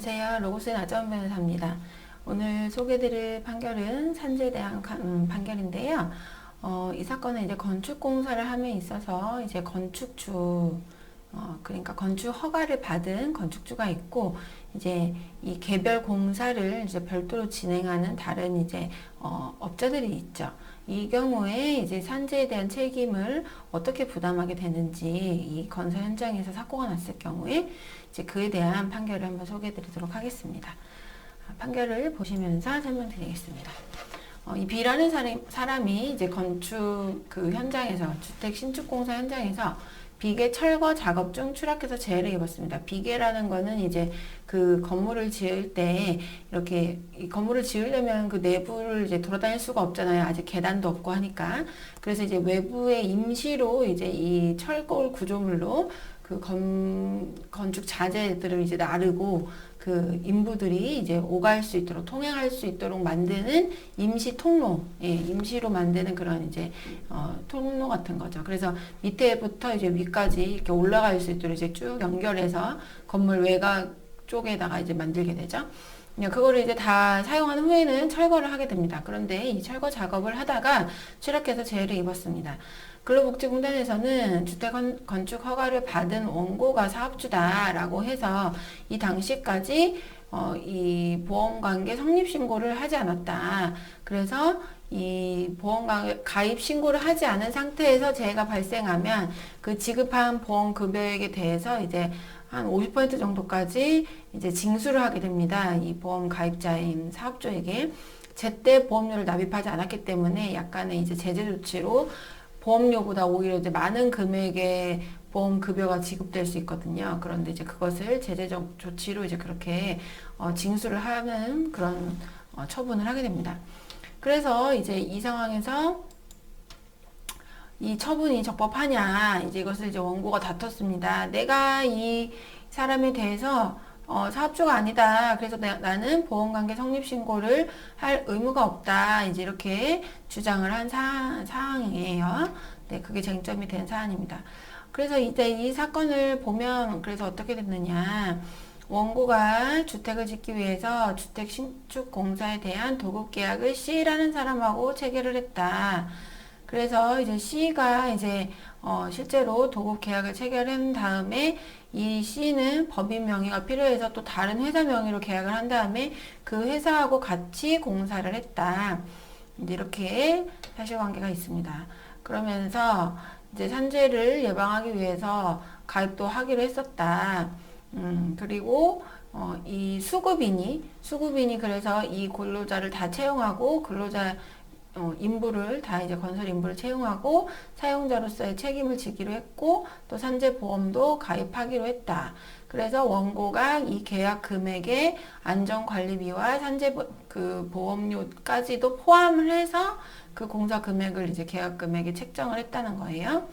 안녕하세요. 로고스의 나정원 변호사입니다. 오늘 소개드릴 판결은 산재에 대한 판결인데요. 이 사건은 이제 건축공사를 함에 있어서 이제 건축주, 그러니까 건축 허가를 받은 건축주가 있고, 이제 이 개별 공사를 이제 별도로 진행하는 다른 이제 업자들이 있죠. 이 경우에 이제 산재에 대한 책임을 어떻게 부담하게 되는지, 이 건설 현장에서 사고가 났을 경우에 이제 그에 대한 판결을 한번 소개해 드리도록 하겠습니다. 판결을 보시면서 설명드리겠습니다. 이 B라는 사람이 이제 건축 그 현장에서, 주택 신축공사 현장에서 비계 철거 작업 중 추락해서 재해를 입었습니다. 비계라는 거는 이제 그 건물을 지을 때 이렇게 이 건물을 지으려면 그 내부를 이제 돌아다닐 수가 없잖아요. 아직 계단도 없고 하니까. 그래서 이제 외부에 임시로 이제 이 철골 구조물로 그 건축 자재들을 이제 나르고 그 인부들이 이제 오갈 수 있도록, 통행할 수 있도록 만드는 임시 통로, 임시로 만드는 그런 이제 통로 같은 거죠. 그래서 밑에부터 이제 위까지 이렇게 올라갈 수 있도록 이제 쭉 연결해서 건물 외곽 쪽에다가 이제 만들게 되죠. 그거를 이제 다 사용한 후에는 철거를 하게 됩니다. 그런데 이 철거 작업을 하다가 추락해서 재해를 입었습니다. 근로복지공단에서는 주택 건축 허가를 받은 원고가 사업주다라고 해서 이 당시까지 이 보험관계 성립신고를 하지 않았다. 그래서 이 보험관계 가입 신고를 하지 않은 상태에서 재해가 발생하면 그 지급한 보험급여액에 대해서 이제 한 50% 정도까지 이제 징수를 하게 됩니다. 이 보험 가입자인 사업주에게 제때 보험료를 납입하지 않았기 때문에 약간의 이제 제재 조치로 보험료보다 오히려 이제 많은 금액의 보험급여가 지급될 수 있거든요. 그런데 이제 그것을 제재적 조치로 이제 그렇게 징수를 하는 그런 처분을 하게 됩니다. 그래서 이제 이 상황에서 이 처분이 적법하냐, 이제 이것을 이제 원고가 다퉜습니다. 내가 이 사람에 대해서 사업주가 아니다. 그래서 나는 보험관계 성립신고를 할 의무가 없다. 이제 이렇게 주장을 한 사항이에요. 네, 그게 쟁점이 된 사안입니다. 그래서 이제 이 사건을 보면 그래서 어떻게 됐느냐. 원고가 주택을 짓기 위해서 주택 신축 공사에 대한 도급 계약을 C라는 사람하고 체결을 했다. 그래서 이제 C가 이제 실제로 도급 계약을 체결한 다음에 이 C는 법인 명의가 필요해서 또 다른 회사 명의로 계약을 한 다음에 그 회사하고 같이 공사를 했다. 이제 이렇게 사실관계가 있습니다. 그러면서 이제 산재를 예방하기 위해서 가입도 하기로 했었다. 그리고 이 수급인이 그래서 이 근로자를 다 채용하고 근로자 인부를 다 이제 건설 인부를 채용하고 사용자로서의 책임을 지기로 했고 또 산재보험도 가입하기로 했다. 그래서 원고가 이 계약 금액에 안전관리비와 산재 그 보험료까지도 포함을 해서 그 공사 금액을 이제 계약 금액에 책정을 했다는 거예요.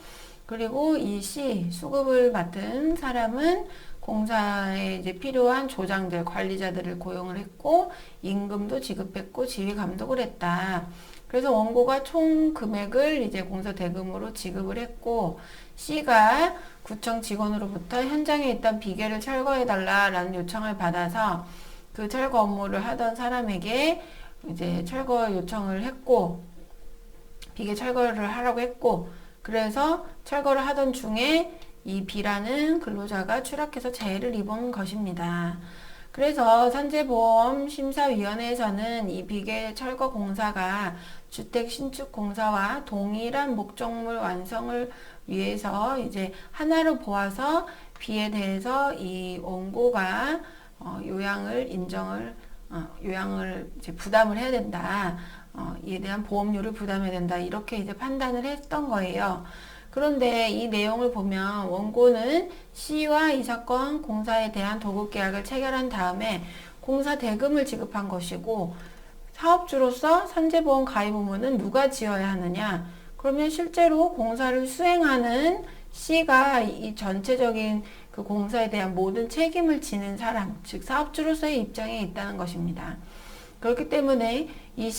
그리고 이 C 수급을 맡은 사람은 공사에 이제 필요한 조장들, 관리자들을 고용을 했고 임금도 지급했고 지휘 감독을 했다. 그래서 원고가 총 금액을 이제 공사 대금으로 지급을 했고 C가 구청 직원으로부터 현장에 있던 비계를 철거해달라라는 요청을 받아서 그 철거 업무를 하던 사람에게 이제 철거 요청을 했고 비계 철거를 하라고 했고 그래서 철거를 하던 중에 이 B라는 근로자가 추락해서 재해를 입은 것입니다. 그래서 산재보험심사위원회에서는 이 비계 철거 공사가 주택 신축 공사와 동일한 목적물 완성을 위해서 이제 하나로 보아서 B에 대해서 이 원고가 요양을 이제 부담을 해야 된다. 이에 대한 보험료를 부담해야 된다. 이렇게 이제 판단을 했던 거예요. 그런데 이 내용을 보면 원고는 C와 이 사건 공사에 대한 도급 계약을 체결한 다음에 공사 대금을 지급한 것이고 사업주로서 산재보험 가입 의무는 누가 지어야 하느냐? 그러면 실제로 공사를 수행하는 C가 이 전체적인 그 공사에 대한 모든 책임을 지는 사람, 즉 사업주로서의 입장에 있다는 것입니다. 그렇기 때문에 이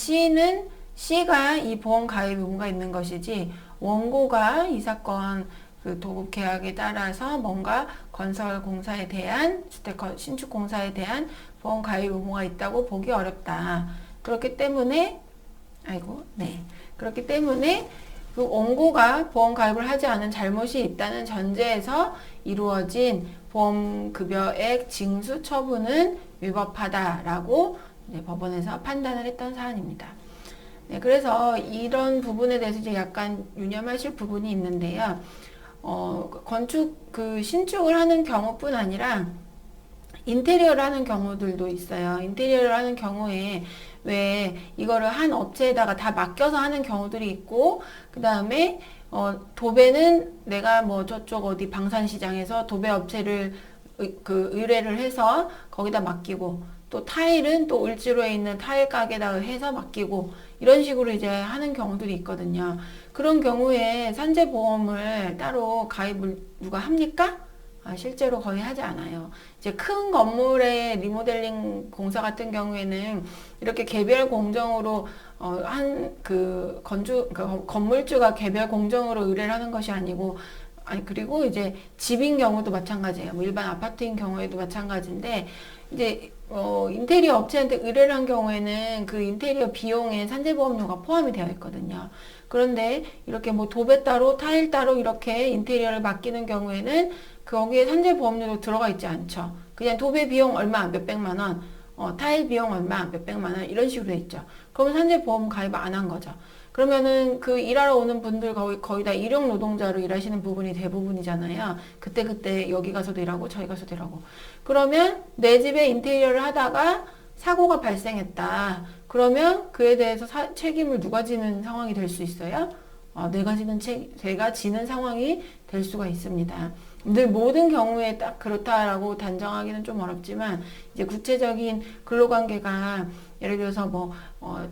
C가 이 보험 가입 의무가 있는 것이지 원고가 이 사건 그 도급 계약에 따라서 뭔가 건설 공사에 대한 주택 신축 공사에 대한 보험 가입 의무가 있다고 보기 어렵다. 그렇기 때문에 그렇기 때문에 그 원고가 보험 가입을 하지 않은 잘못이 있다는 전제에서 이루어진 보험급여액 징수 처분은 위법하다라고 법원에서 판단을 했던 사안입니다. 네, 그래서 이런 부분에 대해서 이제 약간 유념하실 부분이 있는데요. 건축 신축을 하는 경우뿐 아니라 인테리어를 하는 경우들도 있어요. 인테리어를 하는 경우에 왜 이거를 한 업체에다가 다 맡겨서 하는 경우들이 있고, 그 다음에 도배는 내가 뭐 저쪽 어디 방산시장에서 도배 업체를 의뢰를 해서 거기다 맡기고, 또 타일은 또 을지로에 있는 타일 가게에다가 해서 맡기고, 이런 식으로 이제 하는 경우들이 있거든요. 그런 경우에 산재보험을 따로 가입을 누가 합니까? 실제로 거의 하지 않아요. 이제 큰 건물의 리모델링 공사 같은 경우에는 이렇게 개별 공정으로 건물주가 개별 공정으로 의뢰를 하는 것이 아니고, 그리고 이제 집인 경우도 마찬가지예요. 뭐 일반 아파트인 경우에도 마찬가지인데, 이제 인테리어 업체한테 의뢰를 한 경우에는 그 인테리어 비용에 산재보험료가 포함이 되어 있거든요. 그런데 이렇게 뭐 도배 따로 타일 따로 이렇게 인테리어를 맡기는 경우에는 거기에 산재보험료도 들어가 있지 않죠. 그냥 도배 비용 얼마 몇백만 원, 타일 비용 얼마 몇백만 원 이런 식으로 돼 있죠. 그러면 산재보험 가입 안 한 거죠. 그러면은 그 일하러 오는 분들 거의 다 일용 노동자로 일하시는 부분이 대부분이잖아요. 그때 여기 가서도 일하고 저기 가서도 일하고. 그러면 내 집에 인테리어를 하다가 사고가 발생했다. 그러면 그에 대해서 책임을 누가 지는 상황이 될 수 있어요? 제가 지는 상황이 될 수가 있습니다. 늘 모든 경우에 딱 그렇다라고 단정하기는 좀 어렵지만, 이제 구체적인 근로관계가 예를 들어서 뭐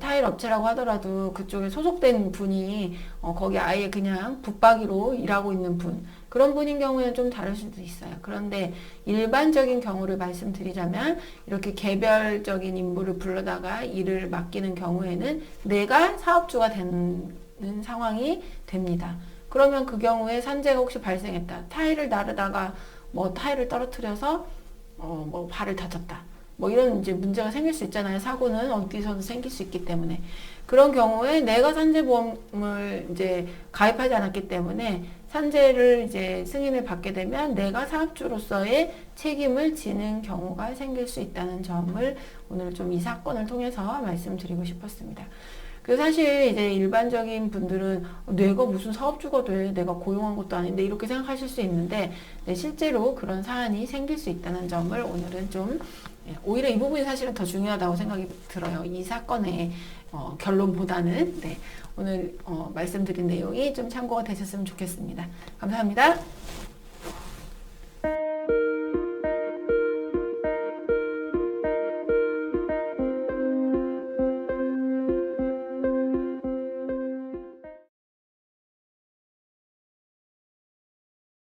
타일 업체라고 하더라도 그쪽에 소속된 분이 거기 아예 그냥 붙박이로 일하고 있는 분, 그런 분인 경우에는 좀 다를 수도 있어요. 그런데 일반적인 경우를 말씀드리자면, 이렇게 개별적인 인부를 불러다가 일을 맡기는 경우에는 내가 사업주가 되는 상황이 됩니다. 그러면 그 경우에 산재가 혹시 발생했다. 타일을 나르다가 뭐 타일을 떨어뜨려서 뭐 발을 다쳤다. 뭐 이런 이제 문제가 생길 수 있잖아요. 사고는 어디서든 생길 수 있기 때문에. 그런 경우에 내가 산재보험을 이제 가입하지 않았기 때문에 산재를 이제 승인을 받게 되면 내가 사업주로서의 책임을 지는 경우가 생길 수 있다는 점을 오늘 좀 이 사건을 통해서 말씀드리고 싶었습니다. 그 사실 이제 일반적인 분들은 내가 무슨 사업주가 돼, 내가 고용한 것도 아닌데 이렇게 생각하실 수 있는데, 실제로 그런 사안이 생길 수 있다는 점을 오늘은 좀 오히려 이 부분이 사실은 더 중요하다고 생각이 들어요. 이 사건의 결론보다는. 오늘 말씀드린 내용이 좀 참고가 되셨으면 좋겠습니다. 감사합니다.